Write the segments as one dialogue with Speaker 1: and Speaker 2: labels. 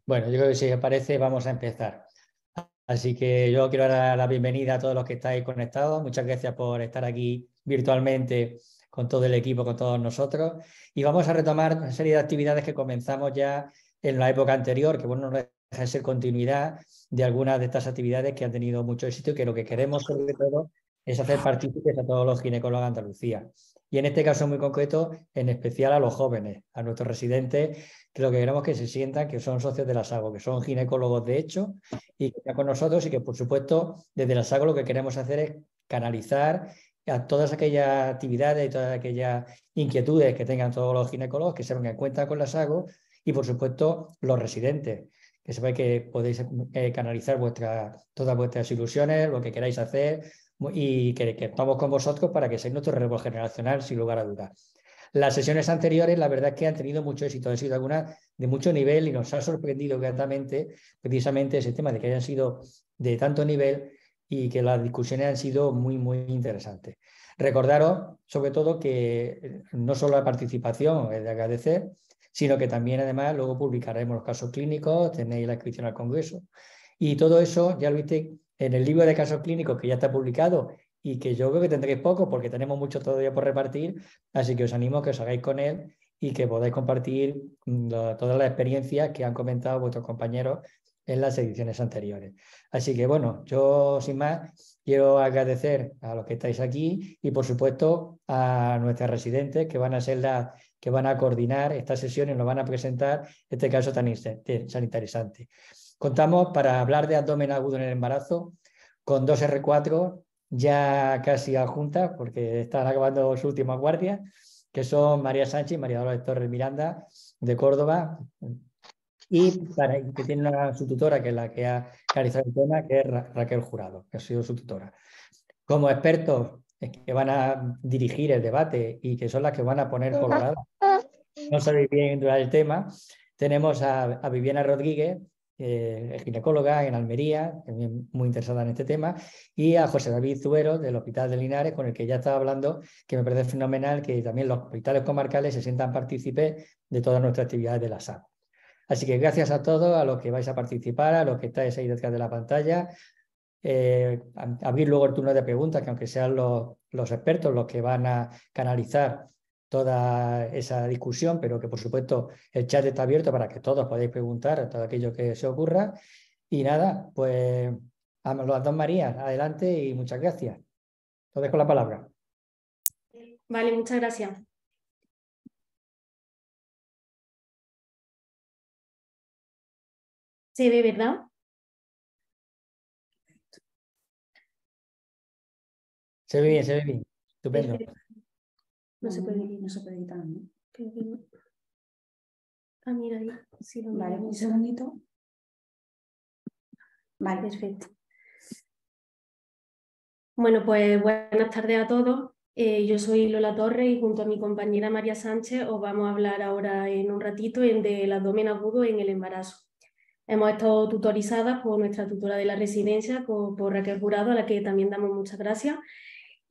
Speaker 1: Bueno, yo creo que si os parece vamos a empezar. Así que yo quiero dar la bienvenida a todos los que estáis conectados. Muchas gracias por estar aquí virtualmente con todo el equipo, con todos nosotros. Y vamos a retomar una serie de actividades que comenzamos ya en la época anterior, que bueno, no deja de ser continuidad de algunas de estas actividades que han tenido mucho éxito y que lo que queremos sobre todo es hacer partícipes a todos los ginecólogos de Andalucía. Y en este caso muy concreto, en especial a los jóvenes, a nuestros residentes, que lo que queremos es que se sientan que son socios de la SAGO, que son ginecólogos de hecho y que están con nosotros y que, por supuesto, desde la SAGO lo que queremos hacer es canalizar a todas aquellas actividades y todas aquellas inquietudes que tengan todos los ginecólogos, que sepan que cuentan con la SAGO y, por supuesto, los residentes, que sepáis que podéis canalizar todas vuestras ilusiones, lo que queráis hacer y que estamos con vosotros para que seáis nuestro relevo generacional, sin lugar a dudas. Las sesiones anteriores, la verdad es que han tenido mucho éxito, han sido algunas de mucho nivel y nos ha sorprendido gratamente precisamente ese tema de que hayan sido de tanto nivel y que las discusiones han sido muy, muy interesantes. Recordaros, sobre todo, que no solo la participación es de agradecer, sino que también, además, luego publicaremos los casos clínicos, tenéis la inscripción al Congreso. Y todo eso ya lo viste en el libro de casos clínicos que ya está publicado y que yo creo que tendréis poco porque tenemos mucho todavía por repartir, así que os animo a que os hagáis con él y que podáis compartir todas las experiencias que han comentado vuestros compañeros en las ediciones anteriores. Así que bueno, yo sin más quiero agradecer a los que estáis aquí y por supuesto a nuestras residentes que van a ser las que van a coordinar estas sesiones, nos van a presentar este caso tan interesante. Contamos para hablar de abdomen agudo en el embarazo con dos R4 ya casi adjuntas porque están acabando su última guardia, que son María Sánchez y María Dolores Torres Miranda de Córdoba, y que tiene su tutora, que es la que ha realizado el tema, que es Raquel Jurado, que ha sido su tutora. Como expertos que van a dirigir el debate y que son las que van a poner colorada, no sabéis bien durar el tema, tenemos a Viviana Rodríguez, ginecóloga en Almería, también muy interesada en este tema, y a José David Zuero del Hospital de Linares, con el que ya estaba hablando, que me parece fenomenal que también los hospitales comarcales se sientan partícipes de todas nuestras actividades de la SAG. Así que gracias a todos, a los que vais a participar, a los que estáis ahí detrás de la pantalla. Abrir luego el turno de preguntas, que aunque sean los expertos los que van a canalizar toda esa discusión, pero que por supuesto el chat está abierto para que todos podáis preguntar todo aquello que se ocurra. Y nada, pues a las dos Marías, adelante y muchas gracias. Os dejo la palabra.
Speaker 2: Vale, muchas gracias. ¿Se ve, verdad?
Speaker 1: Se ve bien, se ve bien. Estupendo.
Speaker 2: Perfecto. No se puede editar, ¿no? Ah, mira ahí. Sí, vale, un segundito. Vale, perfecto. Bueno, pues buenas tardes a todos. Yo soy Lola Torres y junto a mi compañera María Sánchez os vamos a hablar ahora en un ratito del abdomen agudo en el embarazo. Hemos estado tutorizadas por nuestra tutora de la residencia, por Raquel Jurado, a la que también damos muchas gracias.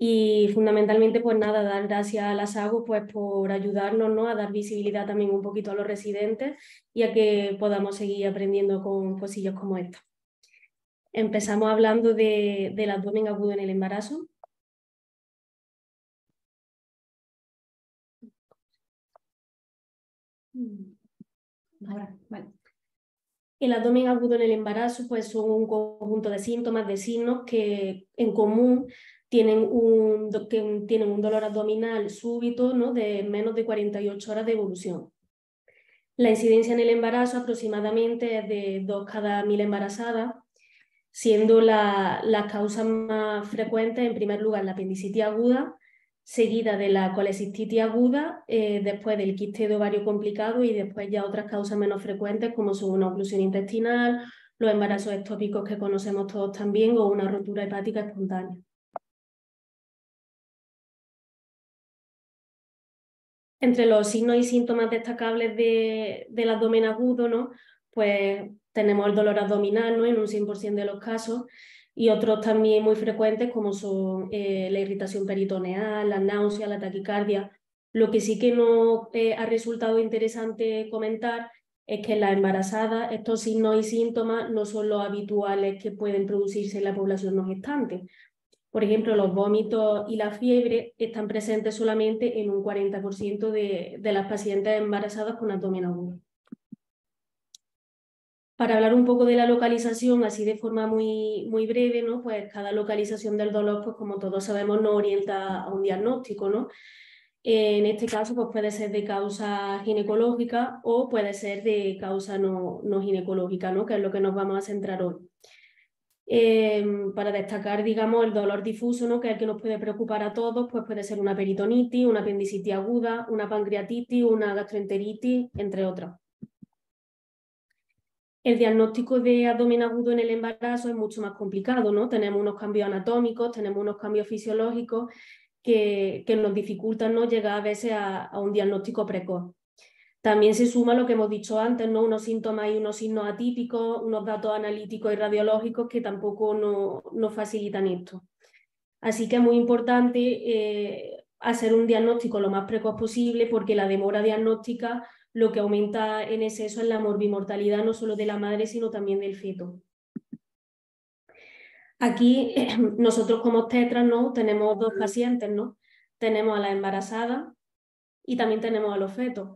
Speaker 2: Y fundamentalmente, pues nada, dar gracias a la SAGO pues, por ayudarnos, ¿no?, a dar visibilidad también un poquito a los residentes y a que podamos seguir aprendiendo con cosillas como esta. Empezamos hablando del abdomen agudo en el embarazo. Ahora, vale. El abdomen agudo en el embarazo pues, son un conjunto de síntomas, de signos que en común tienen un dolor abdominal súbito, ¿no?, de menos de 48 horas de evolución. La incidencia en el embarazo aproximadamente es de 2 cada 1000 embarazadas, siendo las causas más frecuentes, en primer lugar, la apendicitis aguda, seguida de la colecistitis aguda, después del quiste de ovario complicado y después ya otras causas menos frecuentes como son una oclusión intestinal, los embarazos ectópicos que conocemos todos también o una rotura hepática espontánea. Entre los signos y síntomas destacables del abdomen agudo, ¿no?, pues tenemos el dolor abdominal, ¿no?, en un 100% de los casos, y otros también muy frecuentes como son la irritación peritoneal, la náusea, la taquicardia. Lo que sí que nos ha resultado interesante comentar es que en las embarazadas estos signos y síntomas no son los habituales que pueden producirse en la población no gestante. Por ejemplo, los vómitos y la fiebre están presentes solamente en un 40% de las pacientes embarazadas con abdomen agudo. Para hablar un poco de la localización, así de forma muy breve, ¿no? Pues cada localización del dolor, pues como todos sabemos, nos orienta a un diagnóstico, ¿no? En este caso, pues puede ser de causa ginecológica o puede ser de causa no ginecológica, ¿no? Que es lo que nos vamos a centrar hoy. Para destacar, digamos, el dolor difuso, ¿no? Que es el que nos puede preocupar a todos, pues puede ser una peritonitis, una apendicitis aguda, una pancreatitis, una gastroenteritis, entre otras. El diagnóstico de abdomen agudo en el embarazo es mucho más complicado, ¿no? Tenemos unos cambios anatómicos, tenemos unos cambios fisiológicos que nos dificultan, ¿no? Llegar a veces a un diagnóstico precoz. También se suma lo que hemos dicho antes, ¿no? Unos síntomas y unos signos atípicos, unos datos analíticos y radiológicos que tampoco nos facilitan esto. Así que es muy importante hacer un diagnóstico lo más precoz posible, porque la demora diagnóstica lo que aumenta en exceso es la morbimortalidad no solo de la madre, sino también del feto. Aquí nosotros como obstetras, ¿no? Tenemos dos pacientes, ¿no? Tenemos a la embarazada y también tenemos a los fetos.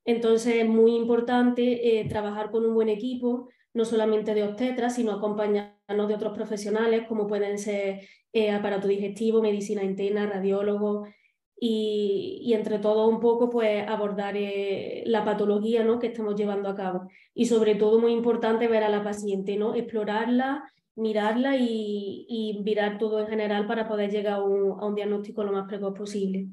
Speaker 2: Entonces es muy importante trabajar con un buen equipo, no solamente de obstetras, sino acompañarnos de otros profesionales como pueden ser aparato digestivo, medicina interna, radiólogos y entre todo un poco pues abordar la patología, ¿no? que estamos llevando a cabo. Y sobre todo muy importante ver a la paciente, ¿no? Explorarla, mirarla y mirar todo en general para poder llegar a un diagnóstico lo más precoz posible.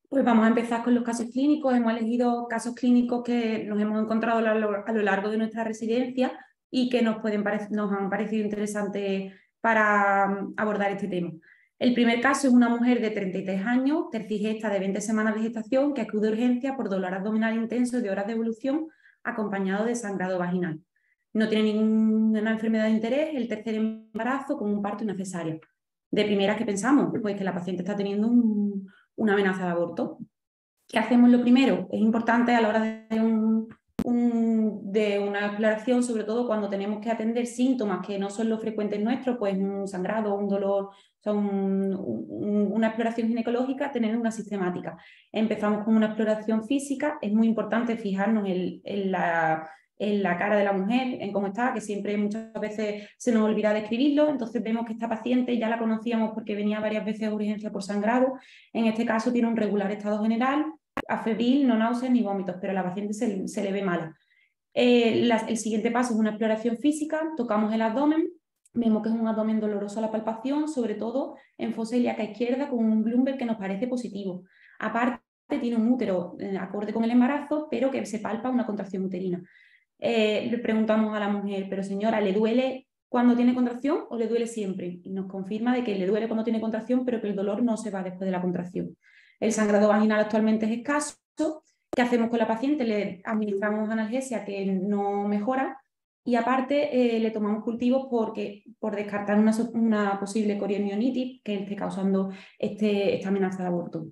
Speaker 3: Pues vamos a empezar con los casos clínicos. Hemos elegido casos clínicos que nos hemos encontrado a lo largo de nuestra residencia y que nos han parecido interesantes para abordar este tema. El primer caso es una mujer de 33 años, tercigesta de 20 semanas de gestación, que acude a urgencia por dolor abdominal intenso de horas de evolución acompañado de sangrado vaginal. No tiene ninguna enfermedad de interés, el tercer embarazo con un parto y una cesárea. De primeras, ¿qué pensamos? Pues que la paciente está teniendo una amenaza de aborto. ¿Qué hacemos lo primero? Es importante a la hora de una exploración, sobre todo cuando tenemos que atender síntomas que no son los frecuentes nuestros, pues un sangrado, un dolor, o sea, una exploración ginecológica, tener una sistemática. Empezamos con una exploración física, es muy importante fijarnos en la cara de la mujer, en cómo está, que siempre muchas veces se nos olvida describirlo. Entonces vemos que esta paciente ya la conocíamos porque venía varias veces a urgencia por sangrado. En este caso tiene un regular estado general, afebril, no náuseas ni vómitos, pero a la paciente se le ve mala. El siguiente paso es una exploración física, tocamos el abdomen, vemos que es un abdomen doloroso a la palpación, sobre todo en fosa ilíaca izquierda con un Bloomberg que nos parece positivo. Aparte tiene un útero acorde con el embarazo, pero que se palpa una contracción uterina. Le preguntamos a la mujer, pero señora, ¿le duele cuando tiene contracción o le duele siempre? Y nos confirma de que le duele cuando tiene contracción, pero que el dolor no se va después de la contracción. El sangrado vaginal actualmente es escaso. ¿Qué hacemos con la paciente? Le administramos analgesia que no mejora y aparte le tomamos cultivos por descartar una posible corionionitis que esté causando esta amenaza de aborto.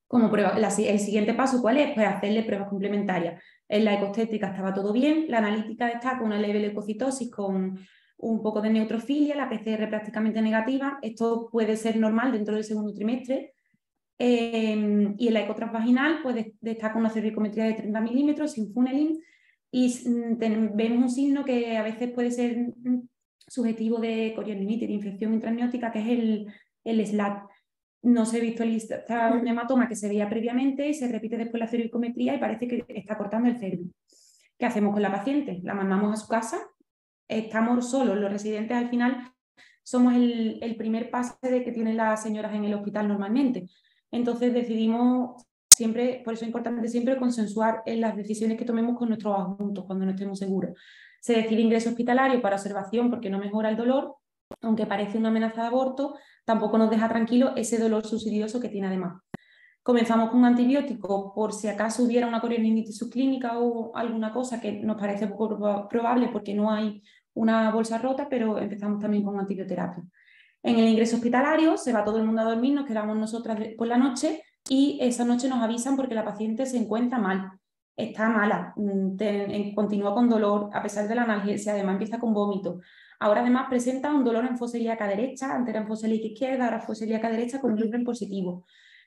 Speaker 3: Como prueba, el siguiente paso, ¿cuál es? Pues hacerle pruebas complementarias. En la ecostétrica estaba todo bien, la analítica destaca una leve leucocitosis con un poco de neutrofilia, la PCR prácticamente negativa. Esto puede ser normal dentro del segundo trimestre. Y en la ecotransvaginal pues destaca una cervicometría de 30 milímetros sin funneling y vemos un signo que a veces puede ser subjetivo de corionitis, de infección intramniótica, que es el SLAT. No se visualiza un hematoma que se veía previamente y se repite después la cervicometría y parece que está cortando el cervix. ¿Qué hacemos con la paciente? La mandamos a su casa, estamos solos, los residentes al final somos el primer pase de que tienen las señoras en el hospital normalmente. Entonces decidimos siempre, por eso es importante siempre consensuar en las decisiones que tomemos con nuestros adjuntos cuando no estemos seguros. Se decide ingreso hospitalario para observación porque no mejora el dolor, aunque parece una amenaza de aborto, tampoco nos deja tranquilo ese dolor subsidioso que tiene además. Comenzamos con un antibiótico por si acaso hubiera una corionitis subclínica o alguna cosa que nos parece poco probable porque no hay una bolsa rota, pero empezamos también con antibioterapia. En el ingreso hospitalario se va todo el mundo a dormir, nos quedamos nosotras por la noche y esa noche nos avisan porque la paciente se encuentra mal. está mala, continúa con dolor a pesar de la analgesia, además empieza con vómito. Ahora además presenta un dolor en fosa ilíaca derecha, antes era en fosa ilíaca izquierda, ahora fosa ilíaca derecha con gluten positivo.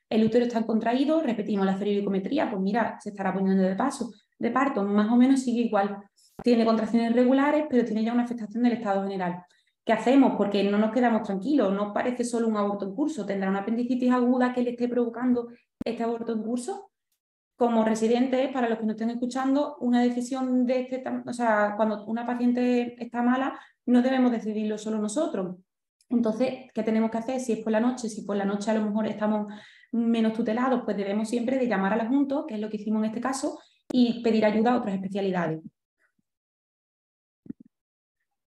Speaker 3: El útero está contraído, repetimos la cervicometría, pues mira, se estará poniendo de parto, más o menos sigue igual. Tiene contracciones regulares, pero tiene ya una afectación del estado general. ¿Qué hacemos? Porque no nos quedamos tranquilos, no parece solo un aborto en curso, tendrá una apendicitis aguda que le esté provocando este aborto en curso. Como residentes, para los que nos estén escuchando, una decisión de este, o sea, cuando una paciente está mala, no debemos decidirlo solo nosotros. Entonces, ¿qué tenemos que hacer? Si es por la noche, si por la noche a lo mejor estamos menos tutelados, pues debemos siempre de llamar a la Junta, que es lo que hicimos en este caso, y pedir ayuda a otras especialidades.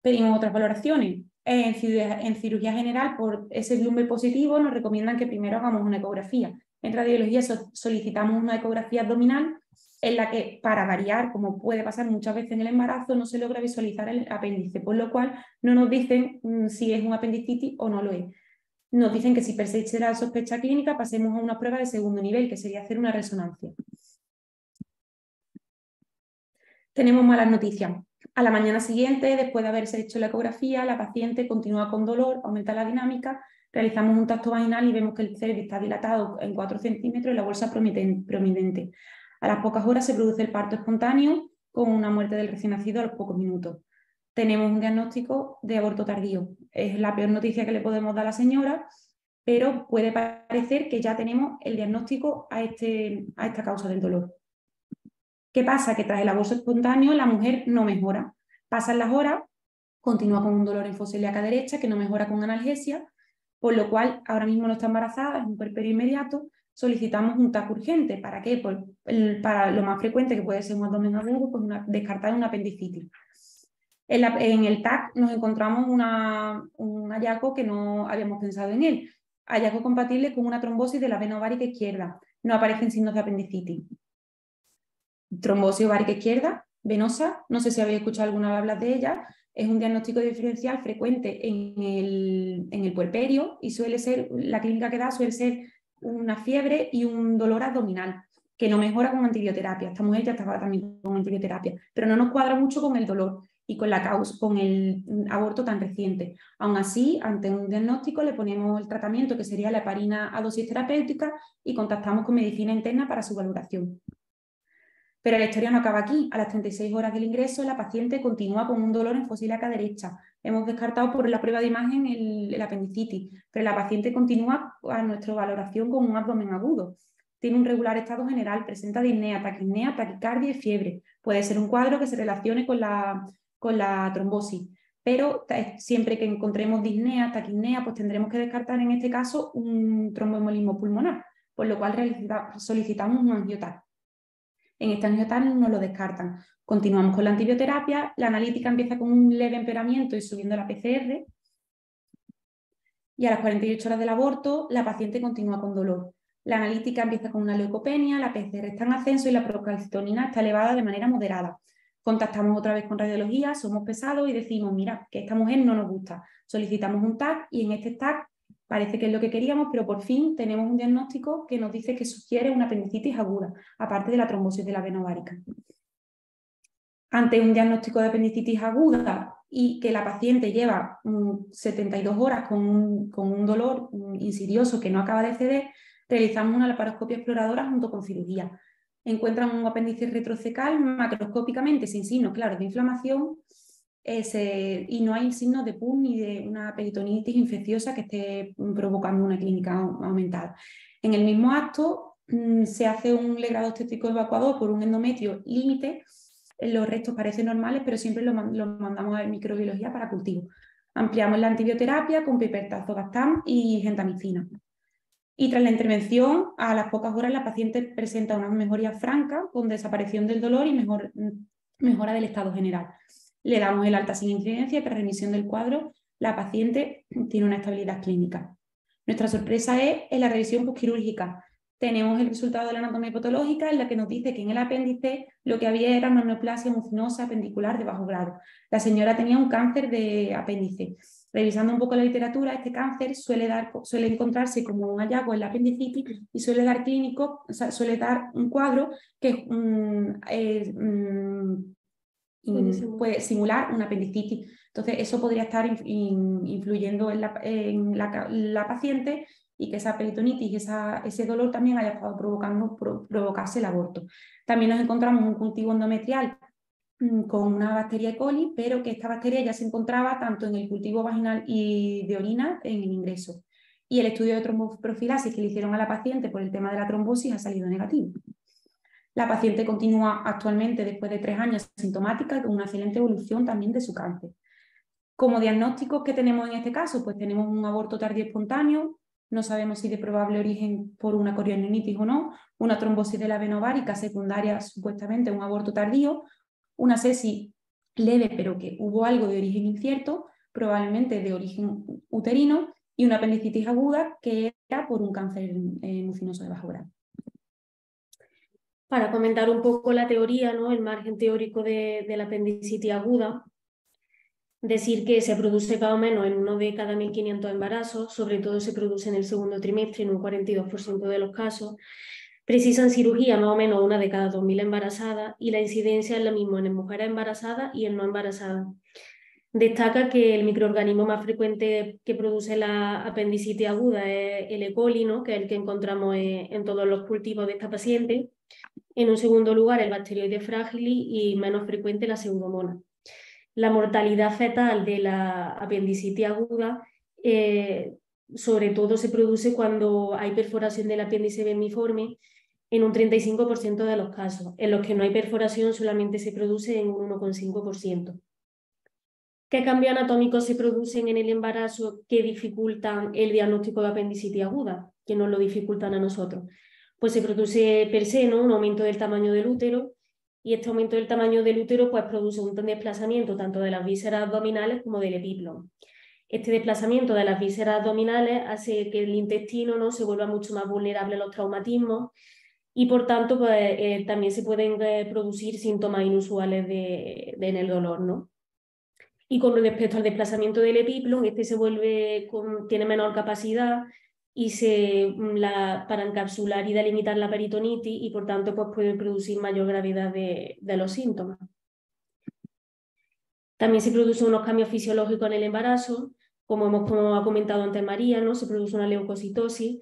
Speaker 3: Pedimos otras valoraciones. En cirugía general, por ese gluten positivo, nos recomiendan que primero hagamos una ecografía. En radiología solicitamos una ecografía abdominal en la que, para variar, como puede pasar muchas veces en el embarazo, no se logra visualizar el apéndice, por lo cual no nos dicen si es un apendicitis o no lo es. Nos dicen que si persiste la sospecha clínica, pasemos a una prueba de segundo nivel, que sería hacer una resonancia. Tenemos malas noticias. A la mañana siguiente, después de haberse hecho la ecografía, la paciente continúa con dolor, aumenta la dinámica, realizamos un tacto vaginal y vemos que el cervix está dilatado en 4 centímetros y la bolsa prominente. A las pocas horas se produce el parto espontáneo con una muerte del recién nacido a los pocos minutos. Tenemos un diagnóstico de aborto tardío. Es la peor noticia que le podemos dar a la señora, pero puede parecer que ya tenemos el diagnóstico a esta causa del dolor. ¿Qué pasa? Que tras el aborto espontáneo la mujer no mejora. Pasan las horas, continúa con un dolor en fosa ilíaca derecha que no mejora con analgesia, por lo cual ahora mismo no está embarazada, es un puerperio inmediato, solicitamos un TAC urgente. ¿Para qué? Pues para lo más frecuente, que puede ser un abdomen agudo, pues descartar una apendicitis. En el TAC nos encontramos un hallazgo que no habíamos pensado en él. Hallazgo compatible con una trombosis de la vena ovárica izquierda. No aparecen signos de apendicitis. Trombosis ovárica izquierda, venosa, no sé si habéis escuchado alguna vez hablar de ella, es un diagnóstico diferencial frecuente en el puerperio y suele ser, la clínica que da suele ser una fiebre y un dolor abdominal, que no mejora con antibioterapia. Esta mujer ya estaba también con antibioterapia, pero no nos cuadra mucho con el dolor y con el aborto tan reciente. Aún así, ante un diagnóstico le ponemos el tratamiento que sería la heparina a dosis terapéutica y contactamos con medicina interna para su valoración. Pero la historia no acaba aquí. A las 36 horas del ingreso, la paciente continúa con un dolor en fosa ilíaca derecha. Hemos descartado por la prueba de imagen el apendicitis, pero la paciente continúa a nuestra valoración con un abdomen agudo. Tiene un regular estado general, presenta disnea, taquicardia y fiebre. Puede ser un cuadro que se relacione con la trombosis, pero siempre que encontremos disnea, taquipnea, pues tendremos que descartar en este caso un tromboembolismo pulmonar, por lo cual solicitamos un angioTAC. En este angioTAC no lo descartan. Continuamos con la antibioterapia, la analítica empieza con un leve empeoramiento y subiendo la PCR, y a las 48 horas del aborto la paciente continúa con dolor. La analítica empieza con una leucopenia, la PCR está en ascenso y la procalcitonina está elevada de manera moderada. Contactamos otra vez con radiología, somos pesados y decimos, mira, que esta mujer no nos gusta. Solicitamos un TAC y en este TAC parece que es lo que queríamos, pero por fin tenemos un diagnóstico que nos dice que sugiere una apendicitis aguda, aparte de la trombosis de la vena ovárica. Ante un diagnóstico de apendicitis aguda y que la paciente lleva 72 horas con un dolor insidioso que no acaba de ceder, realizamos una laparoscopia exploradora junto con cirugía. Encuentran un apéndice retrocecal macroscópicamente sin signos claros de inflamación y no hay signos de pus ni de una peritonitis infecciosa que esté provocando una clínica aumentada. En el mismo acto se hace un legrado obstétrico evacuador por un endometrio límite. Los restos parecen normales, pero siempre los mandamos a microbiología para cultivo. Ampliamos la antibioterapia con pipertazobactam y gentamicina. Y tras la intervención, a las pocas horas la paciente presenta una mejoría franca con desaparición del dolor y mejora del estado general. Le damos el alta sin incidencia y tras remisión del cuadro, la paciente tiene una estabilidad clínica. Nuestra sorpresa es en la revisión postquirúrgica. Tenemos el resultado de la anatomía patológica en la que nos dice que en el apéndice lo que había era una neoplasia mucinosa apendicular de bajo grado. La señora tenía un cáncer de apéndice Revisando un poco la literatura, este cáncer suele encontrarse como un hallazgo en la apendicitis y suele dar suele dar un cuadro que puede simular una apendicitis. Entonces, eso podría estar influyendo en la paciente y que esa peritonitis y ese dolor también haya estado provocarse el aborto. También nos encontramos un cultivo endometrial con una bacteria E. coli, pero que esta bacteria ya se encontraba tanto en el cultivo vaginal y de orina en el ingreso. Y el estudio de tromboprofilaxis que le hicieron a la paciente por el tema de la trombosis ha salido negativo. La paciente continúa actualmente, después de 3 años, sintomática, con una excelente evolución también de su cáncer. Como diagnósticos que tenemos en este caso, pues tenemos un aborto tardío espontáneo, no sabemos si de probable origen por una corionitis o no, una trombosis de la vena ovárica secundaria, supuestamente un aborto tardío, una sepsis leve pero que hubo algo de origen incierto, probablemente de origen uterino, y una apendicitis aguda que era por un cáncer mucinoso de bajo grado.
Speaker 2: Para comentar un poco la teoría, ¿no? El margen teórico de la apendicitis aguda, decir que se produce más o menos en 1 de cada 1.500 embarazos, sobre todo se produce en el segundo trimestre, en un 42% de los casos. Precisan cirugía más o menos 1 de cada 2.000 embarazadas y la incidencia es la misma en mujeres embarazadas y en no embarazadas. Destaca que el microorganismo más frecuente que produce la apendicitis aguda es el E. coli, ¿no? Que es el que encontramos en todos los cultivos de esta paciente. En un segundo lugar, el Bacteroides fragilis y menos frecuente la Pseudomonas. La mortalidad fetal de la apendicitis aguda sobre todo se produce cuando hay perforación del apéndice vermiforme en un 35% de los casos. En los que no hay perforación solamente se produce en un 1,5%. ¿Qué cambios anatómicos se producen en el embarazo que dificultan el diagnóstico de apendicitis aguda, que nos lo dificultan a nosotros? Pues se produce per se, ¿no? Un aumento del tamaño del útero, y este aumento del tamaño del útero pues, produce un desplazamiento tanto de las vísceras abdominales como del epíplon. Este desplazamiento de las vísceras abdominales hace que el intestino, ¿no? Se vuelva mucho más vulnerable a los traumatismos y por tanto pues, también se pueden producir síntomas inusuales en el dolor, ¿no? Y con respecto al desplazamiento del epíplon, este tiene menor capacidad y para encapsular y delimitar la peritonitis y por tanto pues, puede producir mayor gravedad de los síntomas. También se producen unos cambios fisiológicos en el embarazo, como ha comentado antes María, ¿no? Se produce una leucocitosis.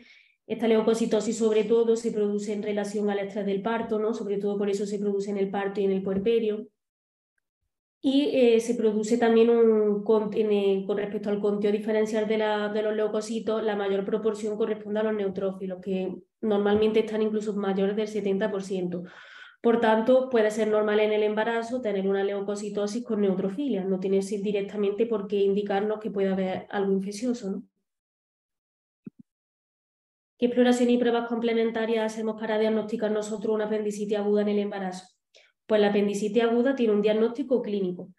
Speaker 2: Esta leucocitosis sobre todo se produce en relación al estrés del parto, ¿no? Sobre todo por eso se produce en el parto y en el puerperio. Y se produce también con respecto al conteo diferencial de los leucocitos, la mayor proporción corresponde a los neutrófilos, que normalmente están incluso mayores del 70%. Por tanto, puede ser normal en el embarazo tener una leucocitosis con neutrofilia, no tiene directamente por qué indicarnos que puede haber algo infeccioso, ¿no? ¿Qué exploración y pruebas complementarias hacemos para diagnosticar nosotros una apendicitis aguda en el embarazo? Pues la apendicitis aguda tiene un diagnóstico clínico.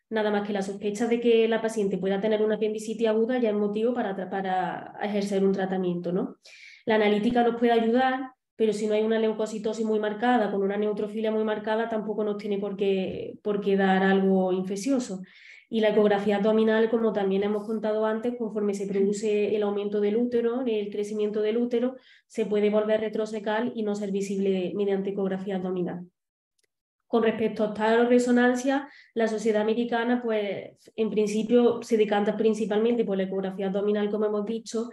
Speaker 2: Nada más que la sospecha de que la paciente pueda tener una apendicitis aguda ya es motivo para ejercer un tratamiento, ¿no? La analítica nos puede ayudar, pero si no hay una leucocitosis muy marcada, con una neutrofilia muy marcada, tampoco nos tiene por qué dar algo infeccioso. Y la ecografía abdominal, como también hemos contado antes, conforme se produce el aumento del útero, el crecimiento del útero, se puede volver retrocecal y no ser visible mediante ecografía abdominal. Con respecto a esta resonancia, la sociedad americana, pues en principio se decanta principalmente por la ecografía abdominal, como hemos dicho,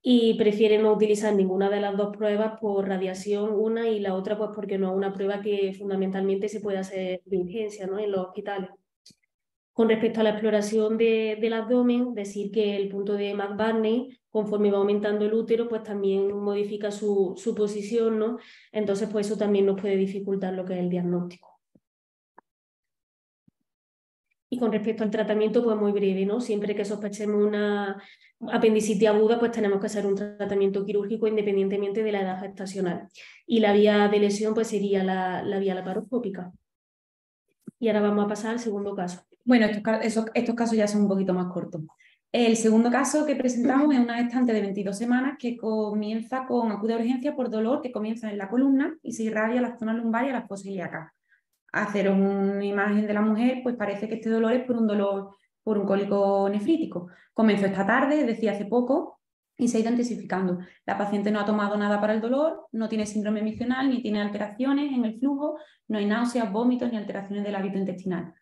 Speaker 2: y prefiere no utilizar ninguna de las dos pruebas por radiación, una y la otra pues porque no es una prueba que fundamentalmente se puede hacer de urgencia, ¿no? En los hospitales. Con respecto a la exploración del abdomen, decir que el punto de McBurney, conforme va aumentando el útero, pues también modifica su posición, ¿no? Entonces, pues eso también nos puede dificultar lo que es el diagnóstico. Y con respecto al tratamiento, pues muy breve, ¿no? Siempre que sospechemos una apendicitis aguda, pues tenemos que hacer un tratamiento quirúrgico independientemente de la edad gestacional. Y la vía de lesión, pues sería la vía laparoscópica. Y ahora vamos a pasar al segundo caso.
Speaker 3: Bueno, estos casos ya son un poquito más cortos. El segundo caso que presentamos es una gestante de 22 semanas que comienza con acude a urgencia por dolor que comienza en la columna y se irradia a la zona lumbar y a la fosa ilíaca. Hacer una imagen de la mujer, pues parece que este dolor es por un dolor por un cólico nefrítico. Comenzó esta tarde, es decir, hace poco, y se ha ido intensificando. La paciente no ha tomado nada para el dolor, no tiene síndrome micional, ni tiene alteraciones en el flujo, no hay náuseas, vómitos ni alteraciones del hábito intestinal.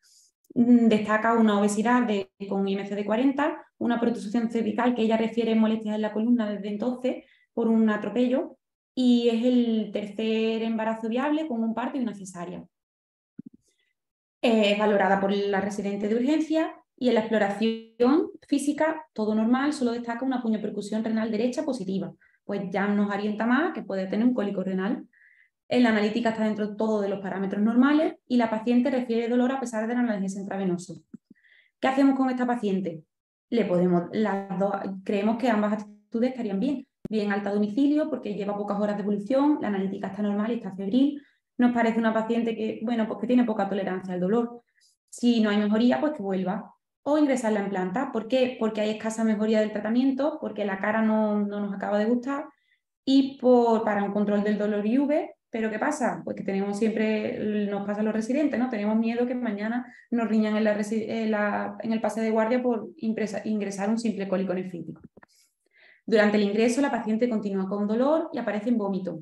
Speaker 3: Destaca una obesidad con un IMC de 40, una protusión cervical que ella refiere molestias en la columna desde entonces por un atropello, y es el tercer embarazo viable con un parto y una cesárea. Es valorada por la residente de urgencia y en la exploración física todo normal, solo destaca una puñopercusión renal derecha positiva, pues ya nos orienta más que puede tener un cólico renal. En la analítica está dentro todo de los parámetros normales y la paciente refiere dolor a pesar del analgésico intravenoso. ¿Qué hacemos con esta paciente? Creemos que ambas actitudes estarían bien. Bien alta a domicilio porque lleva pocas horas de evolución, la analítica está normal y está febril. Nos parece una paciente que, bueno, pues que tiene poca tolerancia al dolor. Si no hay mejoría, pues que vuelva. O ingresarla en planta. ¿Por qué? Porque hay escasa mejoría del tratamiento, porque la cara no nos acaba de gustar y para un control del dolor IV. Pero ¿qué pasa? Pues que tenemos siempre, nos pasa a los residentes, ¿no? Tenemos miedo que mañana nos riñan en el pase de guardia por ingresar un simple cólico nefrítico. Durante el ingreso la paciente continúa con dolor y aparece en vómito.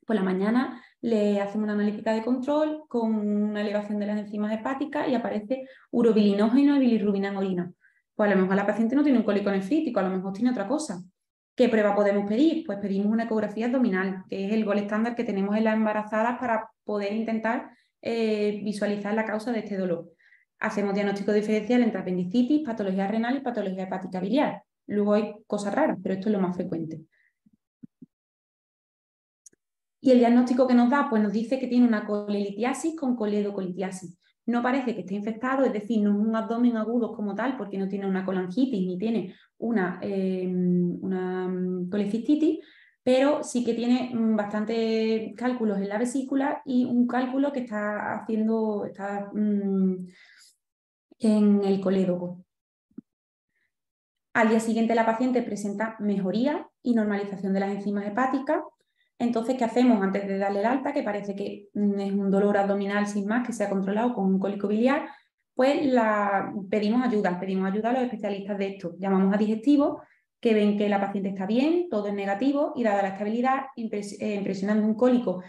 Speaker 3: Por la mañana le hacemos una analítica de control con una elevación de las enzimas hepáticas y aparece urobilinógeno y bilirrubina en orina. Pues a lo mejor la paciente no tiene un cólico nefrítico, a lo mejor tiene otra cosa. ¿Qué prueba podemos pedir? Pues pedimos una ecografía abdominal, que es el gol estándar que tenemos en las embarazadas para poder intentar visualizar la causa de este dolor. Hacemos diagnóstico diferencial entre apendicitis, patología renal y patología hepática biliar. Luego hay cosas raras, pero esto es lo más frecuente. Y el diagnóstico que nos da, pues nos dice que tiene una colelitiasis con coledocolitiasis. No parece que esté infectado, es decir, no es un abdomen agudo como tal, porque no tiene una colangitis ni tiene una colecistitis, pero sí que tiene bastantes cálculos en la vesícula y un cálculo que está en el colédoco. Al día siguiente la paciente presenta mejoría y normalización de las enzimas hepáticas. Entonces, ¿qué hacemos antes de darle el alta? Que parece que es un dolor abdominal sin más, que se ha controlado con un cólico biliar. Pues pedimos ayuda a los especialistas de esto. Llamamos a digestivos, que ven que la paciente está bien, todo es negativo y dada la estabilidad, impresionando un cólico,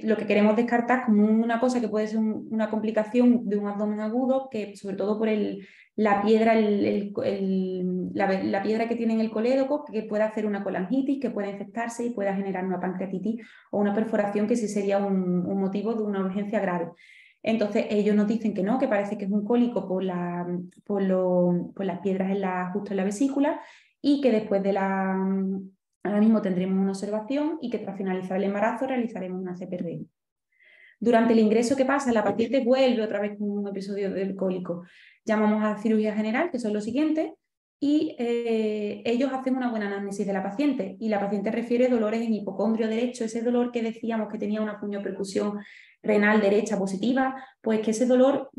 Speaker 3: lo que queremos descartar como una cosa que puede ser una complicación de un abdomen agudo, que sobre todo por la piedra que tiene en el colédoco, que puede hacer una colangitis, que puede infectarse y pueda generar una pancreatitis o una perforación, que sí sería un motivo de una urgencia grave. Entonces ellos nos dicen que no, que parece que es un cólico por las piedras justo en la vesícula y que después ahora mismo tendremos una observación y que tras finalizar el embarazo realizaremos una CPR. Durante el ingreso, ¿qué pasa? La paciente vuelve otra vez con un episodio del cólico. Llamamos a cirugía general, que son los siguientes, y ellos hacen una buena anamnesis de la paciente y la paciente refiere dolores en hipocondrio derecho, ese dolor que decíamos que tenía una puñopercusión renal derecha positiva, pues que ese dolor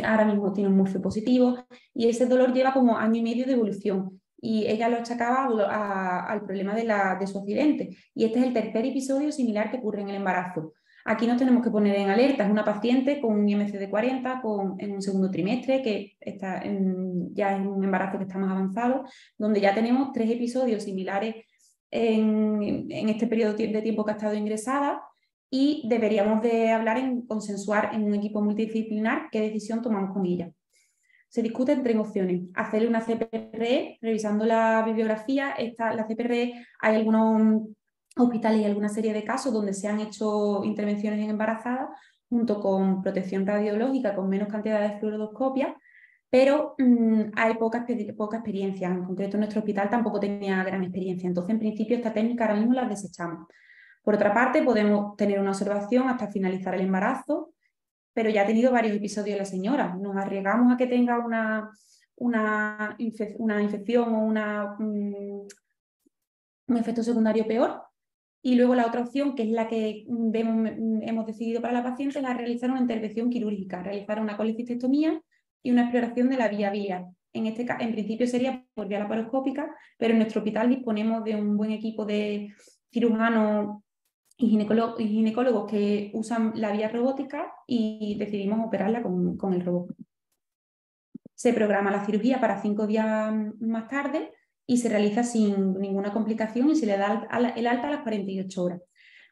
Speaker 3: ahora mismo tiene un Murphy positivo y ese dolor lleva como año y medio de evolución y ella lo achacaba al problema de su accidente y este es el tercer episodio similar que ocurre en el embarazo. Aquí nos tenemos que poner en alerta, es una paciente con un IMC de 40 en un segundo trimestre, que ya es un embarazo que está más avanzado, donde ya tenemos 3 episodios similares en este periodo de tiempo que ha estado ingresada y deberíamos de consensuar en un equipo multidisciplinar qué decisión tomamos con ella. Se discute en 3 opciones. Hacerle una CPR, revisando la bibliografía, la CPR hay algunos hospitales y alguna serie de casos donde se han hecho intervenciones en embarazadas junto con protección radiológica con menos cantidad de fluoroscopia, pero hay poca experiencia. En concreto, nuestro hospital tampoco tenía gran experiencia. Entonces, en principio, esta técnica ahora mismo la desechamos. Por otra parte, podemos tener una observación hasta finalizar el embarazo, pero ya ha tenido varios episodios la señora. Nos arriesgamos a que tenga una infección o un efecto secundario peor. Y luego la otra opción, que es la que hemos decidido para la paciente, es la de realizar una intervención quirúrgica, realizar una colecistectomía y una exploración de la vía biliar. En principio sería por vía laparoscópica, pero en nuestro hospital disponemos de un buen equipo de cirujanos y ginecólogos que usan la vía robótica y decidimos operarla con el robot. Se programa la cirugía para 5 días más tarde y se realiza sin ninguna complicación y se le da el alta a las 48 horas.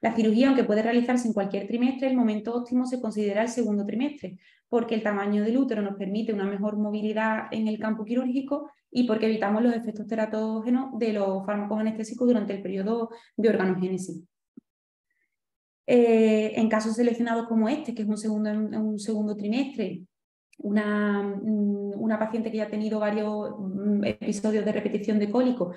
Speaker 3: La cirugía, aunque puede realizarse en cualquier trimestre, el momento óptimo se considera el segundo trimestre, porque el tamaño del útero nos permite una mejor movilidad en el campo quirúrgico y porque evitamos los efectos teratógenos de los fármacos anestésicos durante el periodo de organogénesis. En casos seleccionados como este, que es un segundo trimestre, una paciente que ya ha tenido varios episodios de repetición de cólico,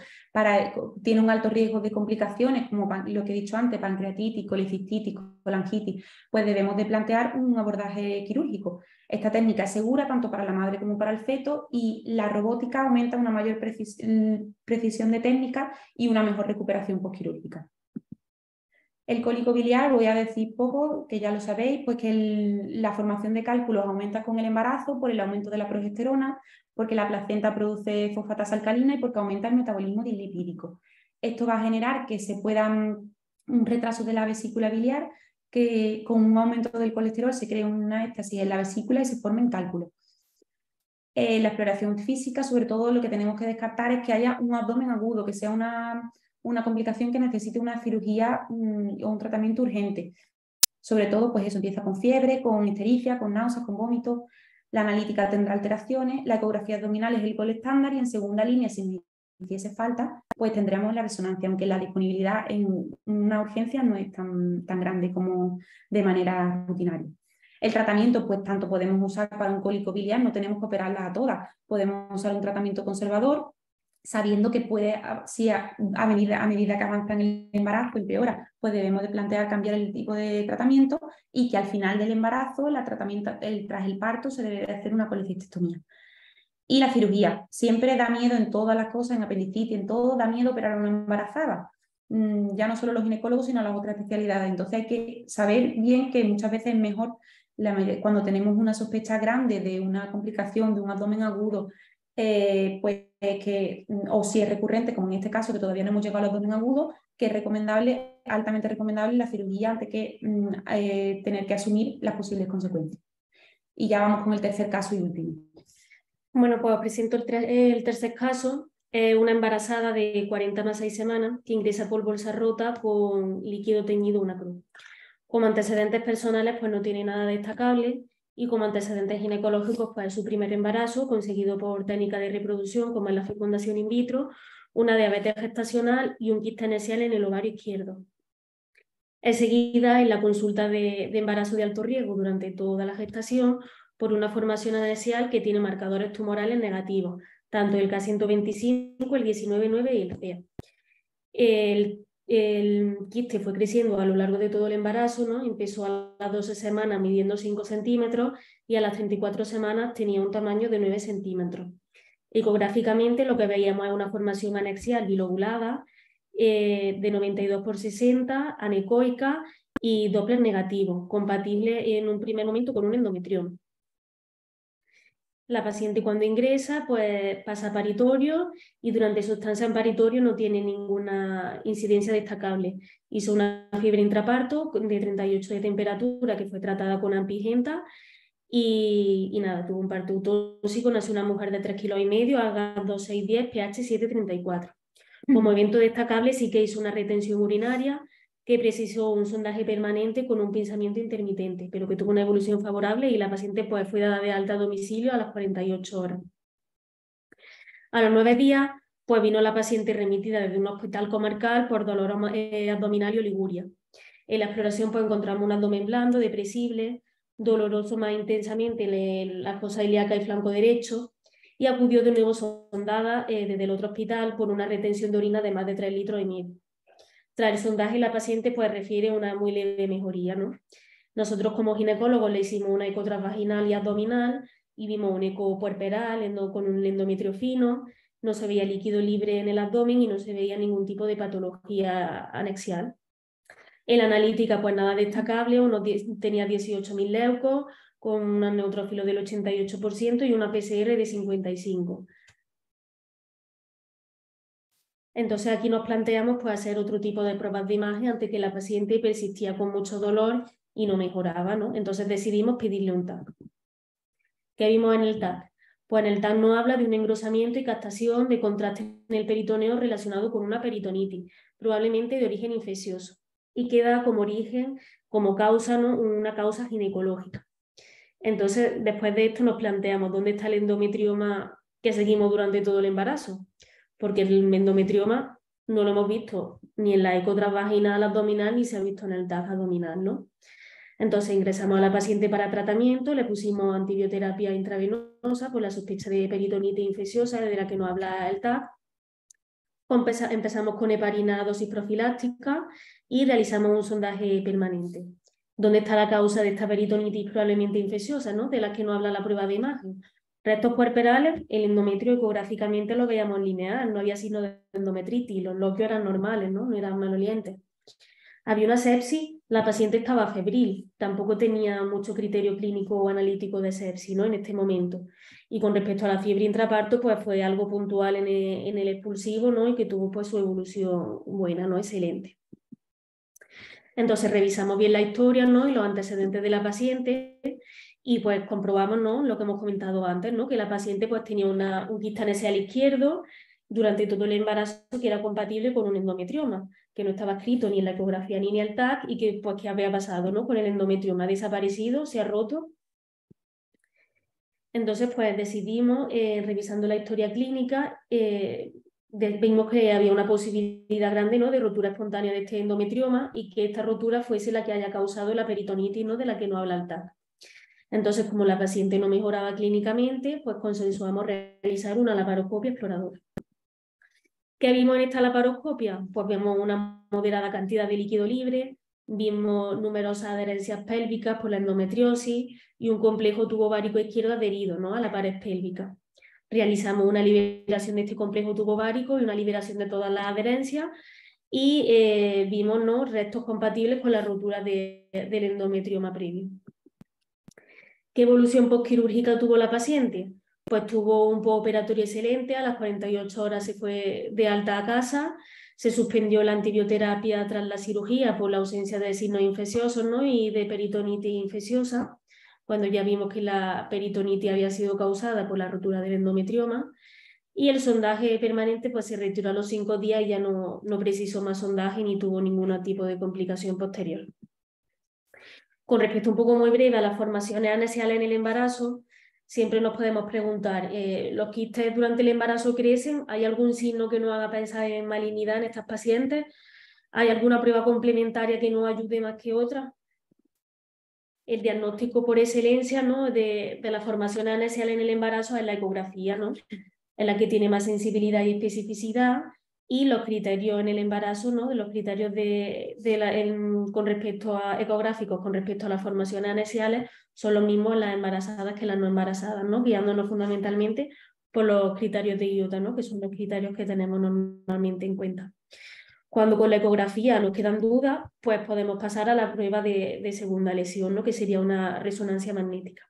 Speaker 3: tiene un alto riesgo de complicaciones, como lo que he dicho antes, pancreatitis, colicistitis, colangitis, pues debemos de plantear un abordaje quirúrgico. Esta técnica es segura tanto para la madre como para el feto y la robótica aumenta una mayor precisión de técnica y una mejor recuperación postquirúrgica. El cólico biliar, voy a decir poco, que ya lo sabéis, pues que la formación de cálculos aumenta con el embarazo por el aumento de la progesterona, porque la placenta produce fosfatasa alcalina y porque aumenta el metabolismo dislipídico. Esto va a generar que se puedan un retraso de la vesícula biliar, que con un aumento del colesterol se crea una éstasis en la vesícula y se formen cálculos. La exploración física, sobre todo lo que tenemos que descartar es que haya un abdomen agudo, que sea una complicación que necesite una cirugía o un tratamiento urgente. Sobre todo, pues eso empieza con fiebre, con ictericia, con náuseas, con vómitos. La analítica tendrá alteraciones, la ecografía abdominal es el gol estándar y en segunda línea, si hiciese falta, pues tendremos la resonancia, aunque la disponibilidad en una urgencia no es tan grande como de manera rutinaria. El tratamiento, pues tanto podemos usar para un cólico biliar, no tenemos que operarlas a todas, podemos usar un tratamiento conservador, sabiendo que puede, si a medida que avanza en el embarazo empeora, pues debemos de plantear cambiar el tipo de tratamiento y que al final del embarazo, tras el parto, se debe de hacer una colecistectomía. Y la cirugía, siempre da miedo en todas las cosas, en apendicitis, en todo, da miedo operar a una embarazada. Ya no solo los ginecólogos, sino las otras especialidades. Entonces hay que saber bien que muchas veces es mejor, cuando tenemos una sospecha grande de una complicación, de un abdomen agudo, pues o si es recurrente, como en este caso, que todavía no hemos llegado al abdomen agudo, que es recomendable, altamente recomendable la cirugía antes que tener que asumir las posibles consecuencias. Y ya vamos con el tercer caso y último.
Speaker 2: Bueno, pues os presento el tercer caso. Una embarazada de 40 más 6 semanas que ingresa por bolsa rota con líquido teñido una cruz. Como antecedentes personales, pues no tiene nada destacable y como antecedentes ginecológicos, pues es su primer embarazo conseguido por técnica de reproducción como es la fecundación in vitro, una diabetes gestacional y un quiste anexial en el ovario izquierdo. Es seguida en la consulta de embarazo de alto riesgo durante toda la gestación por una formación anexial que tiene marcadores tumorales negativos, tanto el K125, el 19,9 y el CEA. El quiste fue creciendo a lo largo de todo el embarazo, ¿no? Empezó a las 12 semanas midiendo 5 centímetros y a las 34 semanas tenía un tamaño de 9 centímetros. Ecográficamente lo que veíamos es una formación anexial bilobulada de 92/60, anecoica y Doppler negativo, compatible en un primer momento con un endometrioma. La paciente cuando ingresa pues pasa a paritorio y durante su estancia en paritorio no tiene ninguna incidencia destacable. Hizo una fiebre intraparto de 38 de temperatura que fue tratada con ampigenta y nada, tuvo un parto utóxico, nació una mujer de 3,5 kilos, AGA 2,610, pH 7,34. Como evento destacable sí que hizo una retención urinaria que precisó un sondaje permanente con un pinzamiento intermitente, pero que tuvo una evolución favorable y la paciente pues, fue dada de alta a domicilio a las 48 horas. A los 9 días pues, vino la paciente remitida desde un hospital comarcal por dolor abdominal y oliguria. En la exploración pues, encontramos un abdomen blando, depresible, doloroso más intensamente en la fosa ilíaca y flanco derecho, y acudió de nuevo sondada desde el otro hospital por una retención de orina de más de 3,5 litros. Tras el sondaje, la paciente pues, refiere una muy leve mejoría, ¿no? Nosotros como ginecólogos le hicimos una eco transvaginal y abdominal y vimos un eco puerperal con un endometrio fino, no se veía líquido libre en el abdomen y no se veía ningún tipo de patología anexial. En la analítica, pues nada destacable, tenía 18.000 leucos, con un neutrófilo del 88% y una PCR de 55. Entonces aquí nos planteamos pues, hacer otro tipo de pruebas de imagen ante que la paciente persistía con mucho dolor y no mejoraba, ¿no? Entonces decidimos pedirle un TAC. ¿Qué vimos en el TAC? Pues en el TAC nos habla de un engrosamiento y captación de contraste en el peritoneo relacionado con una peritonitis, probablemente de origen infeccioso, y queda como origen, como causa, ¿no?, una causa ginecológica. Entonces, después de esto nos planteamos dónde está el endometrioma que seguimos durante todo el embarazo, porque el endometrioma no lo hemos visto ni en la eco transvaginal abdominal ni se ha visto en el TAC abdominal, ¿no? Entonces ingresamos a la paciente para tratamiento, le pusimos antibioterapia intravenosa por la sospecha de peritonitis infecciosa de la que nos habla el TAC. Empezamos con heparina dosis profiláctica y realizamos un sondaje permanente. ¿Dónde está la causa de esta peritonitis probablemente infecciosa, ¿no?, de la que nos habla la prueba de imagen? Restos puerperales, el endometrio ecográficamente lo veíamos lineal, no había signo de endometritis, los loquios eran normales, no eran malolientes. Había una sepsis, la paciente estaba febril, tampoco tenía mucho criterio clínico o analítico de sepsis, ¿no?, en este momento. Y con respecto a la fiebre intraparto, pues fue algo puntual en el expulsivo, ¿no?, y que tuvo pues su evolución buena, ¿no?, excelente. Entonces revisamos bien la historia, ¿no?, y los antecedentes de la paciente y pues comprobamos, ¿no?, lo que hemos comentado antes, ¿no?, que la paciente pues tenía un quiste anexial izquierdo durante todo el embarazo que era compatible con un endometrioma, que no estaba escrito ni en la ecografía ni en el TAC y que pues qué había pasado, ¿no?, con el endometrioma. Ha desaparecido, se ha roto. Entonces pues decidimos, revisando la historia clínica, vimos que había una posibilidad grande, ¿no?, de rotura espontánea de este endometrioma y que esta rotura fuese la que haya causado la peritonitis, ¿no?, de la que nos habla el TAC. Entonces, como la paciente no mejoraba clínicamente, pues consensuamos realizar una laparoscopia exploradora. ¿Qué vimos en esta laparoscopia? Pues vemos una moderada cantidad de líquido libre, vimos numerosas adherencias pélvicas por la endometriosis y un complejo tubo ovárico izquierdo adherido, ¿no?, a la pared pélvica. Realizamos una liberación de este complejo tubo ovárico y una liberación de todas las adherencias y vimos, ¿no?, restos compatibles con la rotura del endometrioma previo. ¿Qué evolución postquirúrgica tuvo la paciente? Pues tuvo un postoperatorio excelente, a las 48 horas se fue de alta a casa, se suspendió la antibioterapia tras la cirugía por la ausencia de signos infecciosos, ¿no?, y de peritonitis infecciosa, cuando ya vimos que la peritonitis había sido causada por la rotura del endometrioma, y el sondaje permanente pues se retiró a los 5 días y ya no precisó más sondaje ni tuvo ningún tipo de complicación posterior. Con respecto un poco muy breve a las formaciones anexiales en el embarazo, siempre nos podemos preguntar, ¿los quistes durante el embarazo crecen? ¿Hay algún signo que nos haga pensar en malignidad en estas pacientes? ¿Hay alguna prueba complementaria que nos ayude más que otra? El diagnóstico por excelencia, ¿no?, de la formación anexial en el embarazo es la ecografía, ¿no?, en la que tiene más sensibilidad y especificidad, y los criterios en el embarazo, ¿no?, de los criterios con respecto a ecográficos con respecto a las formaciones anexiales son los mismos en las embarazadas que en las no embarazadas, ¿no?, guiándonos fundamentalmente por los criterios de IOTA, ¿no?, que son los criterios que tenemos normalmente en cuenta. Cuando con la ecografía nos quedan dudas, pues podemos pasar a la prueba de segunda lesión, ¿no?, que sería una resonancia magnética.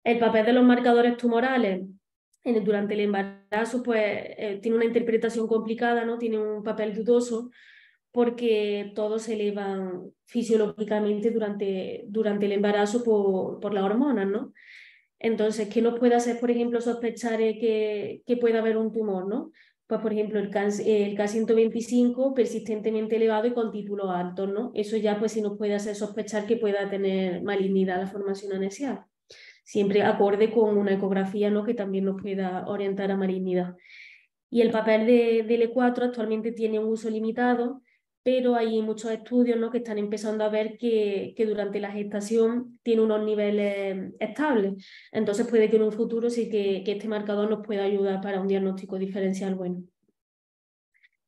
Speaker 2: El papel de los marcadores tumorales durante el embarazo pues tiene una interpretación complicada, ¿no?, tiene un papel dudoso porque todos se elevan fisiológicamente durante el embarazo por las hormonas, ¿no? Entonces, ¿qué nos puede hacer, por ejemplo, sospechar que pueda haber un tumor, ¿no? Pues, por ejemplo, el K125 persistentemente elevado y con títulos altos, ¿no? Eso ya pues sí nos puede hacer sospechar que pueda tener malignidad la formación anexial. Siempre acorde con una ecografía, ¿no?, que también nos pueda orientar a malignidad. Y el papel del E4 actualmente tiene un uso limitado, pero hay muchos estudios, ¿no?, que están empezando a ver que durante la gestación tiene unos niveles estables. Entonces puede que en un futuro sí que este marcador nos pueda ayudar para un diagnóstico diferencial bueno.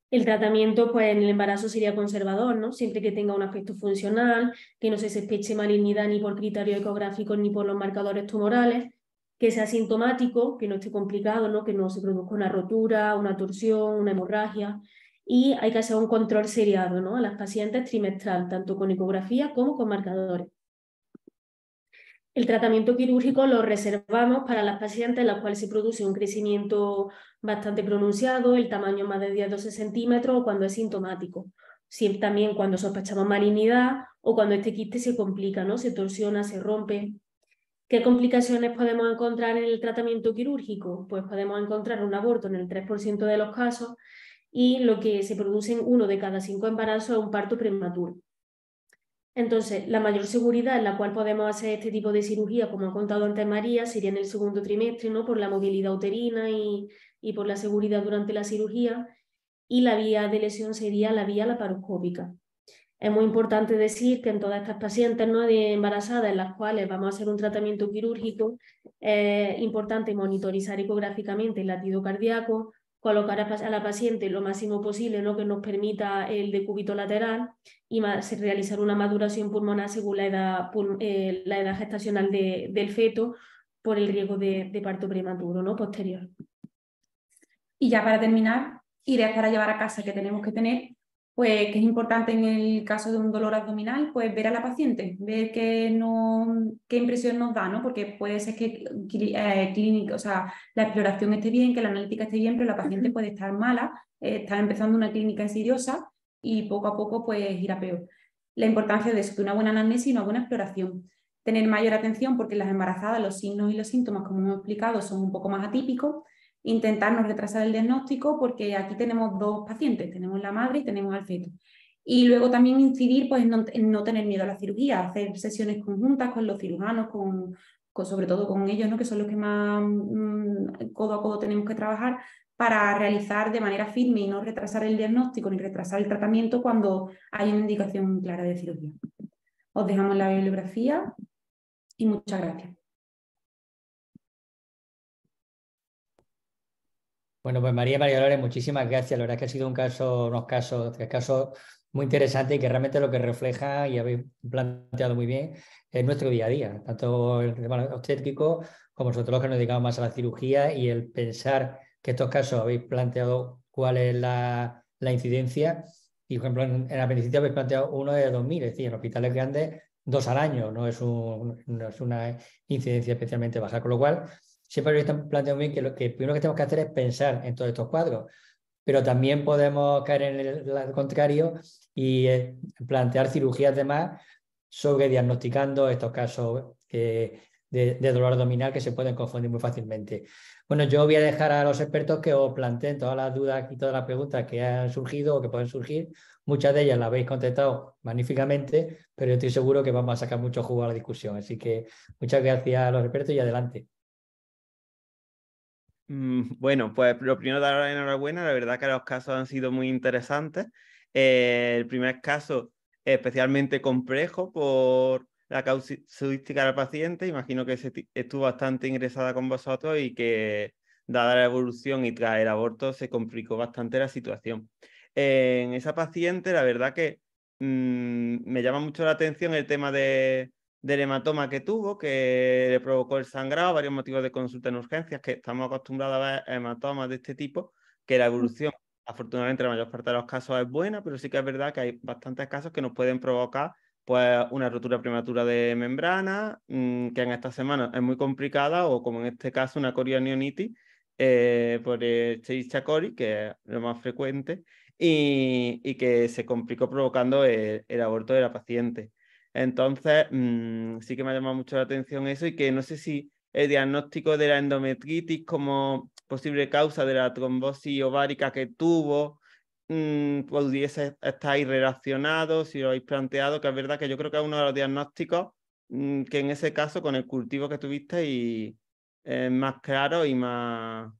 Speaker 2: El tratamiento pues, en el embarazo sería conservador, ¿no?, siempre que tenga un aspecto funcional, que no se sospeche malignidad ni por criterios ecográficos ni por los marcadores tumorales, que sea sintomático, que no esté complicado, ¿no?, que no se produzca una rotura, una torsión, una hemorragia, y hay que hacer un control seriado, ¿no?, a las pacientes trimestral, tanto con ecografía como con marcadores. El tratamiento quirúrgico lo reservamos para las pacientes en las cuales se produce un crecimiento bastante pronunciado, el tamaño más de 10-12 centímetros o cuando es sintomático. Siempre también cuando sospechamos malignidad o cuando este quiste se complica, ¿no?, se torsiona, se rompe. ¿Qué complicaciones podemos encontrar en el tratamiento quirúrgico? Pues podemos encontrar un aborto en el 3% de los casos y lo que se produce en 1 de cada 5 embarazos es un parto prematuro. Entonces, la mayor seguridad en la cual podemos hacer este tipo de cirugía, como ha contado antes María, sería en el segundo trimestre, ¿no? Por la movilidad uterina y por la seguridad durante la cirugía, y la vía de lesión sería la vía laparoscópica. Es muy importante decir que en todas estas pacientes, ¿no?, embarazadas en las cuales vamos a hacer un tratamiento quirúrgico, es importante monitorizar ecográficamente el latido cardíaco, colocar a la paciente lo máximo posible, ¿no?, que nos permita el decúbito lateral y realizar una maduración pulmonar según la edad gestacional del feto por el riesgo de parto prematuro, ¿no?, posterior.
Speaker 3: Y ya para terminar, ideas para llevar a casa que tenemos que tener, pues que es importante en el caso de un dolor abdominal, pues ver a la paciente, ver qué impresión nos da, ¿no? Porque puede ser que clínica, o sea, la exploración esté bien, que la analítica esté bien, pero la paciente puede estar mala, estar empezando una clínica insidiosa y poco a poco pues ir a peor. La importancia de eso, de una buena anamnesis y una buena exploración. Tener mayor atención porque en las embarazadas los signos y los síntomas, como hemos explicado, son un poco más atípicos. Intentar no retrasar el diagnóstico porque aquí tenemos dos pacientes, tenemos la madre y tenemos al feto. Y luego también incidir pues, en no tener miedo a la cirugía, hacer sesiones conjuntas con los cirujanos, sobre todo con ellos, ¿no?, que son los que más codo a codo tenemos que trabajar para realizar de manera firme y no retrasar el diagnóstico ni retrasar el tratamiento cuando hay una indicación clara de cirugía. Os dejamos la bibliografía y muchas gracias.
Speaker 1: Bueno, pues María Dolores, muchísimas gracias. La verdad es que ha sido unos casos muy interesantes y que realmente lo que refleja, y habéis planteado muy bien, es nuestro día a día, tanto el tema obstétrico como nosotros los que nos dedicamos más a la cirugía, y el pensar que estos casos habéis planteado cuál es la incidencia. Y, por ejemplo, en apendicitis habéis planteado uno de 2.000, es decir, en hospitales grandes 2 al año, no es una incidencia especialmente baja, con lo cual siempre están planteando bien que lo primero que tenemos que hacer es pensar en todos estos cuadros, pero también podemos caer en el contrario y plantear cirugías de más sobre diagnosticando estos casos de dolor abdominal que se pueden confundir muy fácilmente. Bueno, yo voy a dejar a los expertos que os planteen todas las dudas y todas las preguntas que han surgido o que pueden surgir. Muchas de ellas las habéis contestado magníficamente, pero yo estoy seguro que vamos a sacar mucho jugo a la discusión. Así que muchas gracias a los expertos y adelante.
Speaker 4: Bueno, pues lo primero, dar la enhorabuena. La verdad que los casos han sido muy interesantes. El primer caso especialmente complejo por la casuística del paciente. Imagino que estuvo bastante ingresada con vosotros y que, dada la evolución y tras el aborto, se complicó bastante la situación. En esa paciente, la verdad que me llama mucho la atención el tema del hematoma que tuvo, que le provocó el sangrado, varios motivos de consulta en urgencias, que estamos acostumbrados a ver hematomas de este tipo, que la evolución, afortunadamente, en la mayor parte de los casos es buena, pero sí que es verdad que hay bastantes casos que nos pueden provocar pues, una rotura prematura de membrana, que en estas semanas es muy complicada, o como en este caso, una corionionitis por el Escherichia coli, que es lo más frecuente, y que se complicó provocando el aborto de la paciente. Entonces, sí que me ha llamado mucho la atención eso, y que no sé si el diagnóstico de la endometritis como posible causa de la trombosis ovárica que tuvo pudiese estar ahí relacionado, si lo habéis planteado, que es verdad que yo creo que es uno de los diagnósticos que en ese caso, con el cultivo que tuviste, y más claro y más...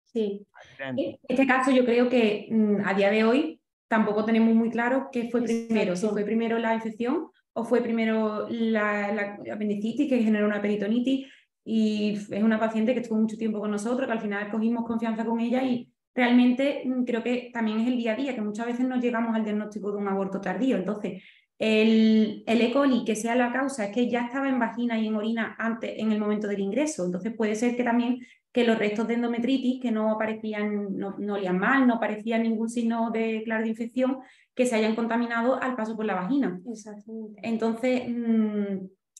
Speaker 3: Sí. En este caso yo creo que a día de hoy tampoco tenemos muy claro qué fue primero, si fue primero la infección o fue primero la apendicitis que generó una peritonitis, y es una paciente que estuvo mucho tiempo con nosotros, que al final cogimos confianza con ella, y realmente creo que también es el día a día, que muchas veces no llegamos al diagnóstico de un aborto tardío. Entonces, el E. coli, que sea la causa, es que ya estaba en vagina y en orina antes, en el momento del ingreso. Entonces puede ser que también que los restos de endometritis, que no aparecían, no olían mal, no parecía ningún signo claro de infección, que se hayan contaminado al paso por la vagina.
Speaker 2: Exactamente.
Speaker 3: Entonces,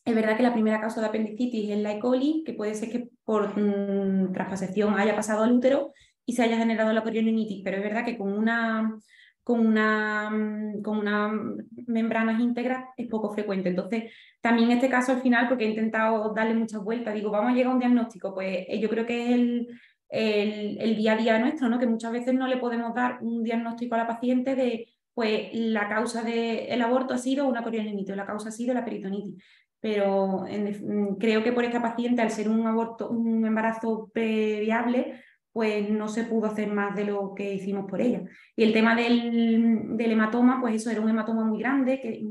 Speaker 3: es verdad que la primera causa de apendicitis es la E. coli, que puede ser que por transpasación haya pasado al útero y se haya generado la corionionitis, pero es verdad que con con unas membranas íntegras es poco frecuente. Entonces, también en este caso al final, porque he intentado darle muchas vueltas, digo, vamos a llegar a un diagnóstico, pues yo creo que es el día a día nuestro, ¿no? Que muchas veces no le podemos dar un diagnóstico a la paciente de, pues la causa del aborto ha sido una coriolinitis o la causa ha sido la peritonitis. Pero creo que por esta paciente, al ser un embarazo previable, pues no se pudo hacer más de lo que hicimos por ella. Y el tema del hematoma, pues eso era un hematoma muy grande que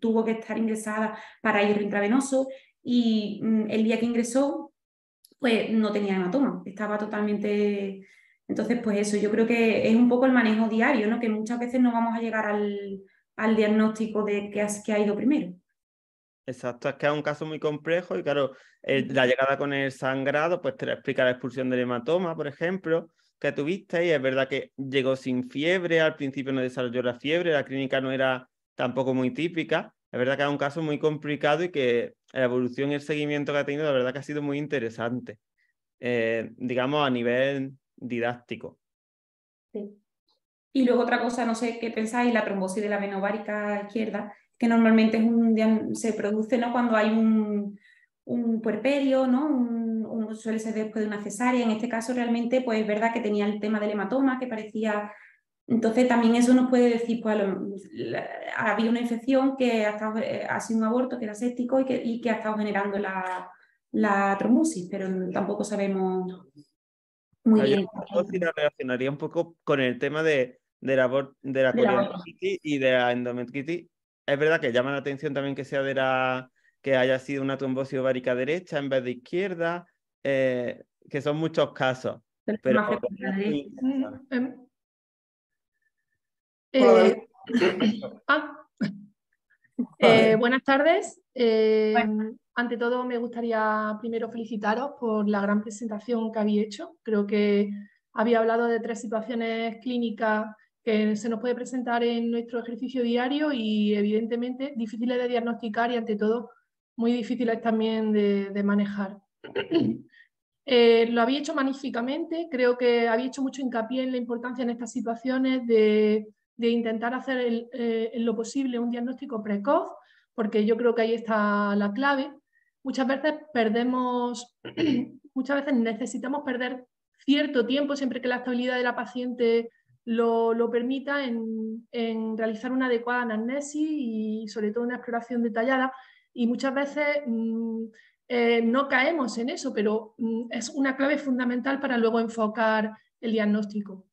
Speaker 3: tuvo que estar ingresada para hierro intravenoso y el día que ingresó, pues no tenía hematoma, estaba totalmente... Entonces, pues eso, yo creo que es un poco el manejo diario, ¿no? Que muchas veces no vamos a llegar al diagnóstico de qué ha ido primero.
Speaker 4: Exacto, es que es un caso muy complejo y claro, la llegada con el sangrado, pues te explica la expulsión del hematoma, por ejemplo, que tuviste y es verdad que llegó sin fiebre, al principio no desarrolló la fiebre, la clínica no era tampoco muy típica, es verdad que es un caso muy complicado y que la evolución y el seguimiento que ha tenido, la verdad que ha sido muy interesante, digamos a nivel didáctico.
Speaker 3: Sí. Y luego otra cosa, no sé qué pensáis, la trombosis de la vena ovárica izquierda, que normalmente se produce, ¿no? Cuando hay un puerperio, ¿no? Suele ser después de una cesárea. En este caso realmente, pues es verdad que tenía el tema del hematoma, que parecía... Entonces también eso nos puede decir, pues había una infección que ha sido un aborto, que era séptico y que ha estado generando la trombosis, pero tampoco sabemos muy
Speaker 4: Yo
Speaker 3: bien.
Speaker 4: la relacionaría un poco con el tema de la coriolinitis y de la endometritis. Es verdad que llama la atención también que sea que haya sido una trombosis ovárica derecha en vez de izquierda, que son muchos casos. Pero
Speaker 3: Más frecuente la derecha.
Speaker 5: Buenas tardes.
Speaker 3: Bueno.
Speaker 5: Ante todo, me gustaría primero felicitaros por la gran presentación que habéis hecho. Creo que había hablado de 3 situaciones clínicas que se nos puede presentar en nuestro ejercicio diario y evidentemente difíciles de diagnosticar y ante todo muy difíciles también de manejar. Lo habéis hecho magníficamente, creo que habéis hecho mucho hincapié en la importancia en estas situaciones de intentar hacer en lo posible un diagnóstico precoz, porque yo creo que ahí está la clave. Muchas veces muchas veces necesitamos perder cierto tiempo, siempre que la estabilidad de la paciente lo permita, en realizar una adecuada anamnesis y sobre todo una exploración detallada. Y muchas veces no caemos en eso, pero es una clave fundamental para luego enfocar el diagnóstico.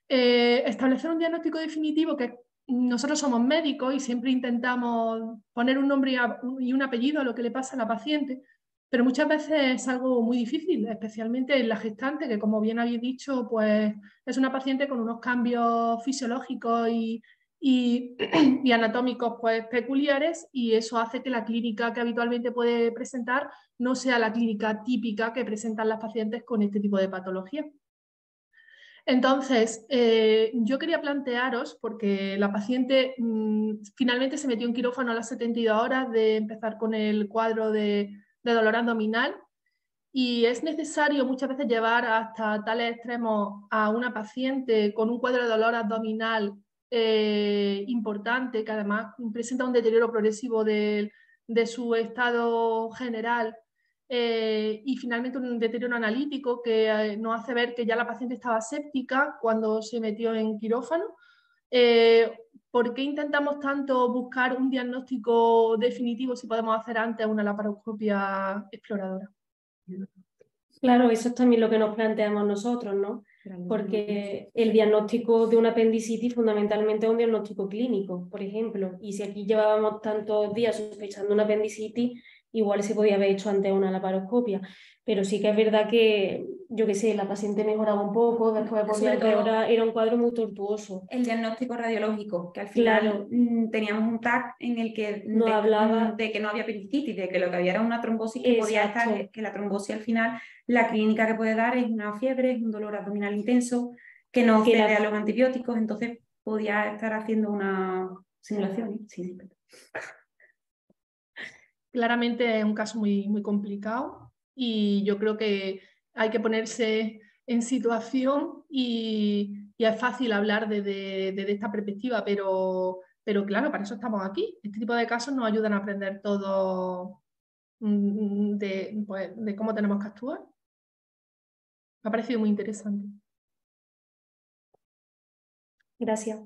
Speaker 5: Establecer un diagnóstico definitivo, que nosotros somos médicos y siempre intentamos poner un nombre y un apellido a lo que le pasa a la paciente, pero muchas veces es algo muy difícil, especialmente en la gestante, que como bien habéis dicho, pues es una paciente con unos cambios fisiológicos y anatómicos pues peculiares, y eso hace que la clínica que habitualmente puede presentar no sea la clínica típica que presentan las pacientes con este tipo de patología. Entonces, yo quería plantearos, porque la paciente finalmente se metió en quirófano a las 72 horas de empezar con el cuadro de dolor abdominal, y es necesario muchas veces llevar hasta tales extremos a una paciente con un cuadro de dolor abdominal importante, que además presenta un deterioro progresivo de su estado general, y finalmente un deterioro analítico que nos hace ver que ya la paciente estaba séptica cuando se metió en quirófano. ¿Por qué intentamos tanto buscar un diagnóstico definitivo si podemos hacer antes una laparoscopia exploradora?
Speaker 2: Claro, eso es también lo que nos planteamos nosotros, ¿no? Porque el diagnóstico de una apendicitis fundamentalmente es un diagnóstico clínico, por ejemplo, y si aquí llevábamos tantos días sospechando una apendicitis, igual se podía haber hecho antes una laparoscopia, pero sí que es verdad que, yo qué sé, la paciente mejoraba un poco, después volvía a empeorar, era un cuadro muy tortuoso.
Speaker 3: El diagnóstico radiológico, que al final teníamos un TAC en el que
Speaker 2: nos hablaba
Speaker 3: de que no había apendicitis, de que lo que había era una trombosis que podía estar, que la trombosis al final, la clínica que puede dar es una fiebre, es un dolor abdominal intenso, que no cede a los antibióticos, entonces podía estar haciendo una simulación. Sí.
Speaker 5: Claramente es un caso muy, muy complicado y yo creo que hay que ponerse en situación y y es fácil hablar desde esta perspectiva, pero claro, para eso estamos aquí. Este tipo de casos nos ayudan a aprender todo de cómo tenemos que actuar. Me ha parecido muy interesante.
Speaker 2: Gracias.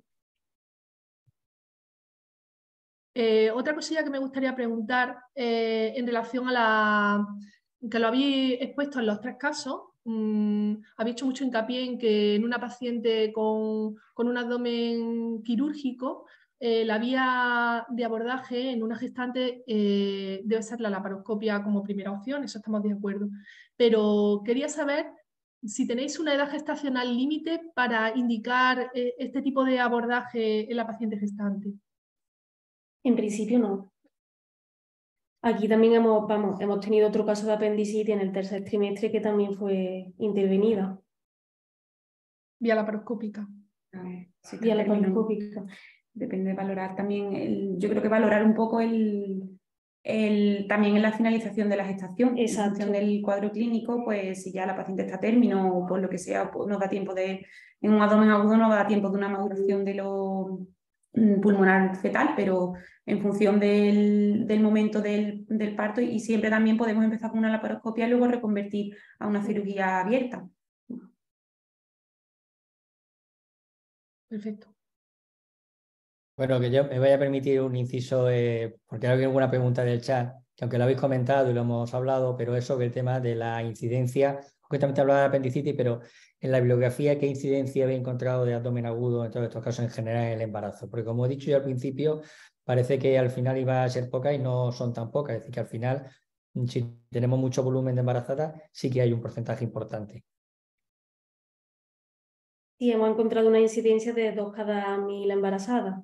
Speaker 5: Otra cosilla que me gustaría preguntar en relación a que lo habéis expuesto en los 3 casos, habéis hecho mucho hincapié en que en una paciente con un abdomen quirúrgico, la vía de abordaje en una gestante debe ser la laparoscopia como primera opción, eso estamos de acuerdo. Pero quería saber si tenéis una edad gestacional límite para indicar este tipo de abordaje en la paciente gestante.
Speaker 2: En principio no. Aquí también hemos tenido otro caso de apendicitis en el 3er trimestre que también fue intervenida.
Speaker 5: Vía laparoscópica.
Speaker 3: Sí,
Speaker 2: Vía laparoscópica.
Speaker 3: Depende de valorar también, yo creo que valorar un poco también en la finalización de la gestación.
Speaker 2: Exacto.
Speaker 3: En función del cuadro clínico, pues si ya la paciente está a término o por lo que sea, pues nos da tiempo en un abdomen agudo nos da tiempo de una maduración de lo pulmonar fetal, pero en función del momento del parto, y siempre también podemos empezar con una laparoscopia y luego reconvertir a una cirugía abierta.
Speaker 5: Perfecto.
Speaker 1: Bueno, que yo me voy a permitir un inciso, porque hay alguna pregunta del chat, que aunque lo habéis comentado y lo hemos hablado, pero es sobre el tema de la incidencia, concretamente hablaba de apendicitis, pero en la bibliografía, ¿qué incidencia habéis encontrado de abdomen agudo en todos estos casos en general en el embarazo? Porque como he dicho yo al principio, parece que al final iba a ser poca y no son tan pocas, es decir, que al final, si tenemos mucho volumen de embarazadas, sí que hay un porcentaje importante.
Speaker 2: Sí, hemos encontrado una incidencia de 2 cada 1000 embarazadas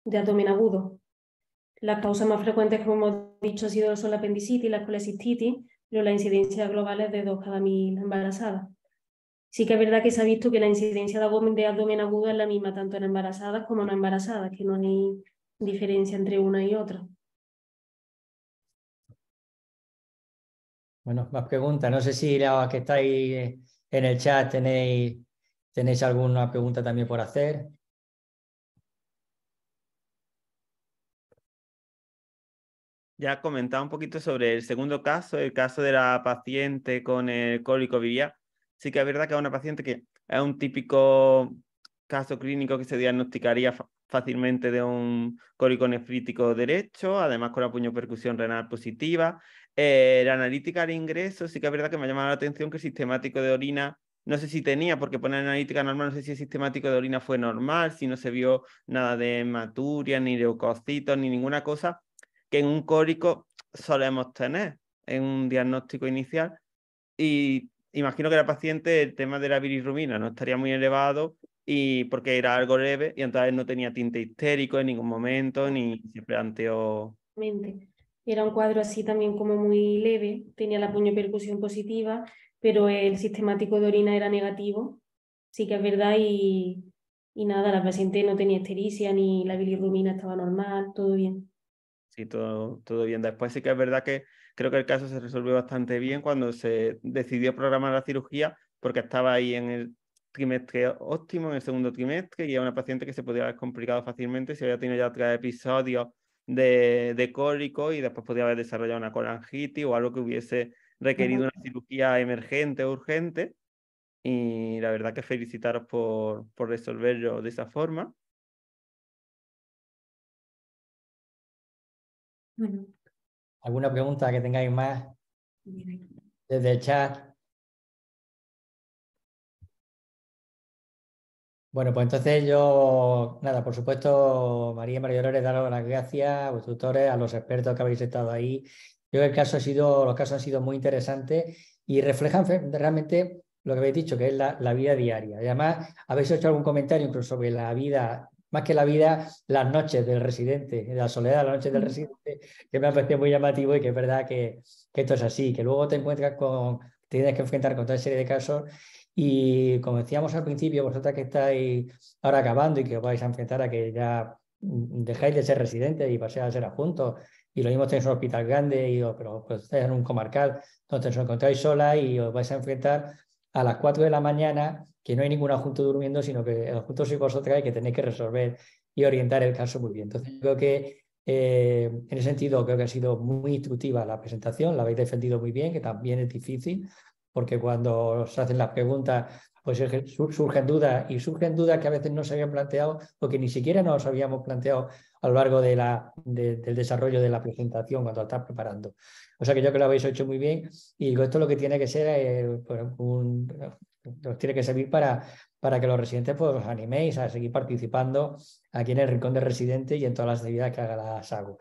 Speaker 2: de abdomen agudo. Las causas más frecuentes, como hemos dicho, son la apendicitis y la colecistitis, pero la incidencia global es de 2 cada 1000 embarazadas. Sí que es verdad que se ha visto que la incidencia de abdomen agudo es la misma tanto en embarazadas como no embarazadas, que no hay diferencia entre una y otra.
Speaker 1: Bueno, más preguntas. No sé si los que estáis en el chat tenéis alguna pregunta también por hacer.
Speaker 4: Ya comentaba un poquito sobre el segundo caso, el caso de la paciente con el cólico biliar. Sí que es verdad que es una paciente que es un típico caso clínico que se diagnosticaría fácilmente de un cólico nefrítico derecho, además con la puñopercusión renal positiva. La analítica al ingreso, sí que es verdad que me ha llamado la atención que el sistemático de orina, no sé si tenía, porque poner analítica normal, no sé si el sistemático de orina fue normal, si no se vio nada de hematuria, ni leucocitos, ni ninguna cosa que en un cólico solemos tener en un diagnóstico inicial, y imagino que la paciente el tema de la bilirrubina no estaría muy elevado y porque era algo leve y entonces no tenía tinte histérico en ningún momento ni se planteó.
Speaker 2: Era un cuadro así también como muy leve, tenía la puñopercusión positiva, pero el sistemático de orina era negativo, sí que es verdad, y nada, la paciente no tenía ictericia ni la bilirrubina estaba normal, todo bien.
Speaker 4: Sí, todo bien. Después sí que es verdad que creo que el caso se resolvió bastante bien cuando se decidió programar la cirugía, porque estaba ahí en el trimestre óptimo, en el segundo trimestre, y era una paciente que se podía haber complicado fácilmente si había tenido ya 3 episodios de cólico y después podía haber desarrollado una colangitis o algo que hubiese requerido una cirugía emergente o urgente. Y la verdad que felicitaros por resolverlo de esa forma.
Speaker 2: Bueno.
Speaker 1: ¿Alguna pregunta que tengáis más desde el chat? Bueno, pues entonces yo, nada, por supuesto, María y María Dolores, daros las gracias a vuestros tutores, a los expertos que habéis estado ahí. Yo creo que los casos han sido muy interesantes y reflejan realmente lo que habéis dicho, que es la vida diaria. Y además, habéis hecho algún comentario incluso sobre la vida, más que la vida, las noches del residente, la soledad, las noches del residente, que me ha parecido muy llamativo y que es verdad que esto es así, que luego te tienes que enfrentar con toda serie de casos. Y como decíamos al principio, vosotras que estáis ahora acabando y que os vais a enfrentar a que ya dejáis de ser residentes y paséis a ser adjuntos, y lo mismo tenéis un hospital grande, pero pues estáis en un comarcal, entonces os encontráis solas y os vais a enfrentar a las 4 de la mañana, que no hay ningún adjunto durmiendo, sino que el adjunto sois vosotras y que tenéis que resolver y orientar el caso muy bien. Entonces, creo que en ese sentido creo que ha sido muy instructiva la presentación, la habéis defendido muy bien, que también es difícil, porque cuando se hacen las preguntas pues surgen dudas, y surgen dudas que a veces no se habían planteado o que ni siquiera nos habíamos planteado a lo largo del desarrollo de la presentación cuando la estás preparando. O sea que yo creo que lo habéis hecho muy bien, y esto lo que tiene que ser pues nos tiene que servir para que los residentes pues, os animéis a seguir participando aquí en el Rincón de Residentes y en todas las actividades que haga la SAGO.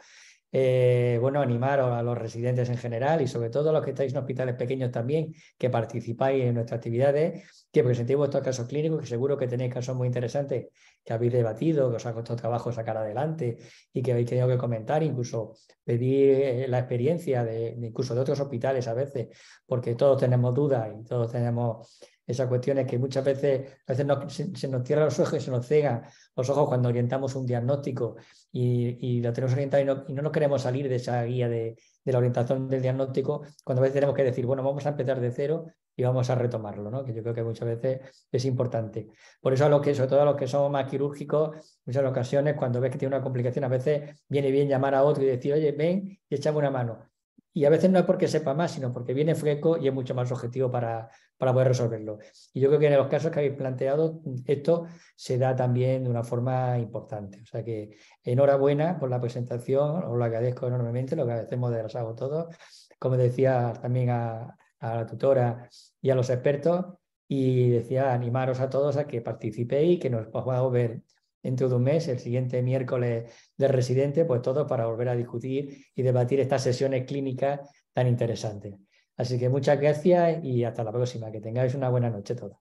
Speaker 1: Bueno, animar a los residentes en general y sobre todo a los que estáis en hospitales pequeños también, que participáis en nuestras actividades, que presentéis vuestros casos clínicos, que seguro que tenéis casos muy interesantes que habéis debatido, que os ha costado trabajo sacar adelante y que habéis tenido que comentar, incluso pedir la experiencia incluso de otros hospitales a veces, porque todos tenemos dudas y todos tenemos esas cuestiones que muchas veces se nos cierran los ojos y se nos cegan los ojos cuando orientamos un diagnóstico y lo tenemos orientado y no nos queremos salir de esa guía de la orientación del diagnóstico, cuando a veces tenemos que decir, bueno, vamos a empezar de cero y vamos a retomarlo, ¿no? Que yo creo que muchas veces es importante. Por eso sobre todo a los que somos más quirúrgicos, muchas ocasiones cuando ves que tiene una complicación, a veces viene bien llamar a otro y decir, oye, ven y échame una mano. Y a veces no es porque sepa más, sino porque viene fresco y es mucho más objetivo para poder resolverlo. Y yo creo que en los casos que habéis planteado, esto se da también de una forma importante. O sea que enhorabuena por la presentación, os lo agradezco enormemente, lo agradecemos de los hago todos. Como decía también a la tutora y a los expertos, y decía animaros a todos a que participéis y que nos podamos ver dentro de un mes, el siguiente miércoles de Residente, pues todos para volver a discutir y debatir estas sesiones clínicas tan interesantes. Así que muchas gracias y hasta la próxima. Que tengáis una buena noche todos.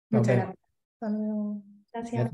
Speaker 3: Muchas gracias.
Speaker 5: Hasta luego.
Speaker 2: Gracias.